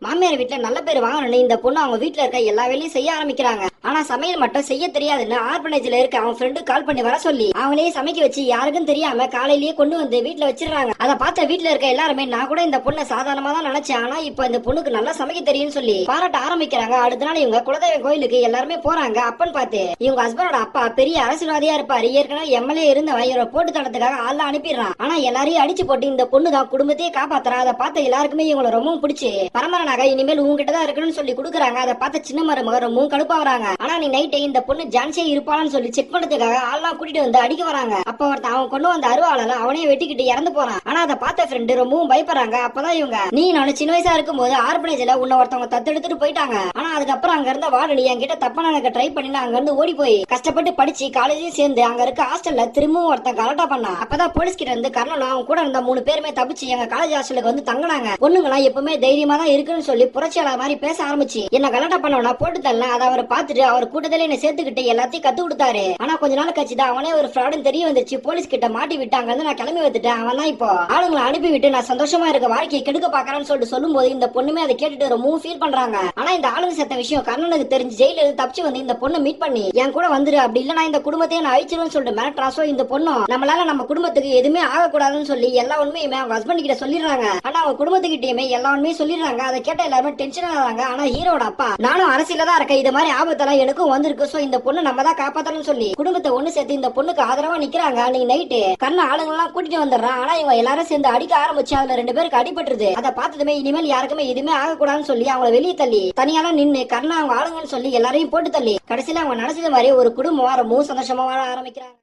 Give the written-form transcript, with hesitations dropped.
மாமியார் வீட்டுல நல்ல பேர் வாங்கணும்னு இந்த பொண்ணு அவங்க வீட்டுல இருக்க எல்லா வேலையும் செய்ய ஆரம்பிக்கிறாங்க. ஆனா சமையல் மட்டும் செய்ய தெரியாதுன்னு ஆர்பனேஜ்ல இருக்க அவங்க ஃப்ரெண்டு கால் பண்ணி வர சொல்லி அவங்களே சமைக்க வச்சு யாருக்கும் தெரியாம காலையிலேயே கொண்டு வந்து வீட்டுல வச்சிடறாங்க. அதை பார்த்த வீட்டுல இருக்க எல்லாருமே நான் கூட இந்த பொண்ணை சாதாரணமா தான் நினைச்சேன், ஆனா இப்ப இந்த பொண்ணுக்கு நல்லா சமைக்க தெரியும்னு சொல்லி பாராட்ட ஆரம்பிக்கிறாங்க. அடுத்த நாள் இவங்க குலதெய்வ கோயிலுக்கு எல்லாருமே போறாங்க. அப்பன்னு பார்த்து இவங்க ஹஸ்பண்டோட அப்பா பெரிய அரசியல்வாதியா இருப்பாரு. ஏற்கனவே எம்எல்ஏ இருந்தவன் இவரை போட்டு தடத்துக்காக ஆள் அனுப்பிடுறான். ஆனா எல்லாரையும் அடிச்சு போட்டு இந்த பொண்ணு தான் குடும்பத்தையே காப்பாத்துறா. அதை பார்த்த எல்லாருக்குமே இவங்களை ரொம்பவும் பிடிச்சி பரம்பரனாக இனிமேல் உங்ககிட்ட தான் இருக்கணும்னு சொல்லி கொடுக்குறாங்க. அதை பார்த்த சின்ன மருமக ரொம்பவும் கடுப்பாவறாங்க. ஆனா நீ நைட்டே இந்த பொண்ணு ஜான்சியா இருப்பான்னு சொல்லி செக் பண்ணதுக்காக ஆள்லாம் கூட்டிட்டு வந்து அடிக்க வராங்க. அப்ப ஒருத்தன் அவன் கொண்டு வந்த அருவாளால அவனையே வெட்டிக்கிட்டு இறந்து போறான். ஆனா அதை பார்த்த ஃப்ரெண்டு ரொம்பவும் பயப்படுறாங்க. அப்பதான் இவங்க நீ நானு சின்ன வயசா இருக்கும் போது ஆர்பனேஜ்ல உன்னை ஒருத்தவங்க தத்தெடுத்துட்டு போயிட்டாங்க. ஆனா அதுக்கப்புறம் அங்க இருந்த வார்டனி என்கிட்ட தப்பா எனக்கு ட்ரை பண்ணி அங்க இருந்து ஓடி போய் கஷ்டப்பட்டு படிச்சு காலேஜையும் சேர்ந்து அங்க இருக்க ஹாஸ்டல்ல திரும்பவும் ஒருத்தன் கலட்டா பண்ணா. அப்பதான் போலீஸ் கிட்ட இருந்து கர்னலும் அவங்க கூட இருந்த 3 பேருமே தப்பிச்சு எங்க காலேஜ் ஹாஸ்டலுக்கு வந்து தங்கினாங்க. பொண்ணுங்களாம் எப்பவுமே தைரியமா தான் இருக்குன்னு சொல்லி புரட்சியாளர் மாதிரி பேச ஆரம்பிச்சு என்ன கலாட்டா பண்ணவனா போட்டு தரல. அதை அவர் பார்த்துட்டு அவர் கூட்டத்திலே என்ன சேர்த்துக்கிட்டு எல்லாத்தையும் கத்து கொடுத்தாரு. ஆனா கொஞ்ச நாள் கழிச்சுதான் அவனே ஒரு ஃப்ராடுன்னு தெரிய வந்துச்சு. போலீஸ் கிட்ட மாட்டி விட்டு அங்க இருந்து நான் கிளம்பி வந்துட்டேன். அவன் தான் இப்போ ஆளுங்களை அனுப்பி விட்டு நான் சந்தோஷமா இருக்க வாழ்க்கையை கெடுக்க பாக்குறான்னு சொல்லிட்டு சொல்லும் போது இந்த பொண்ணுமே அதை கேட்டுட்டு ரொம்பவும் ஃபீல் பண்றாங்க. ஆனா இந்த ஆளுங்க செத்த விஷயம் கர்ணனுக்கு தெரிஞ்சு ஜெயில இருந்து தப்பிச்சு வந்து இந்த பொண்ணு மீட் பண்ணி என் கூட வந்துரு, அப்படி இல்ல நான் இந்த குடும்பத்தையே நான் அழிச்சிருவேன்னு சொல்லிட்டு மிரட்டுறாசோ. இந்த பொண்ணும் நம்மளால நம்ம குடும்பத்துக்கு எதுவுமே ஆகக்கூடாதுன்னு சொல்லி எல்லா உண்மையுமே அவங்க ஹஸ்பண்ட் கிட்ட சொல்லிடுறாங்க. ஆனா அவங்க குடும்பத்துக்கிட்டயுமே எல்லா உண்மையும் சொல்லிடுறாங்க. அதை கேட்ட எல்லாருமே டென்ஷன் ஆகிறாங்க. ஆனா ஹீரோட அப்பா நானும் அரசியல தான் இருக்கேன், இது மாதிரி ஆபத்தெல்லாம் எனக்கும் வந்திருக்கு, சோ இந்த பொண்ணு நம்ம தான் காப்பாத்தணும்னு சொல்லி குடும்பத்தை ஒண்ணு சேர்த்து இந்த பொண்ணுக்கு ஆதரவா நிக்கிறாங்க. அன்னைக்கு நைட்டு கண்ண ஆளுங்க எல்லாம் கூட்டிட்டு வந்துடுறான். ஆனா இவங்க எல்லாரும் சேர்ந்து அடிக்க ஆரம்பிச்சு அதுல 2 பேருக்கு அடிபட்டுருது. அதை பார்த்ததுமே இனிமேல் யாருக்குமே எதுவுமே ஆகக்கூடாதுன்னு சொல்லி அவங்களை வெளியே தள்ளி தனியால நின்னு கண்ண அவங்க ஆளுங்கன்னு சொல்லி எல்லாரையும் போட்டு தள்ளி கடைசியில அவங்க நினைச்சது மாதிரி ஒரு குடும்பம் ரொம்ப சந்தோஷமா வாழ ஆரம்பிக்கிறாங்க.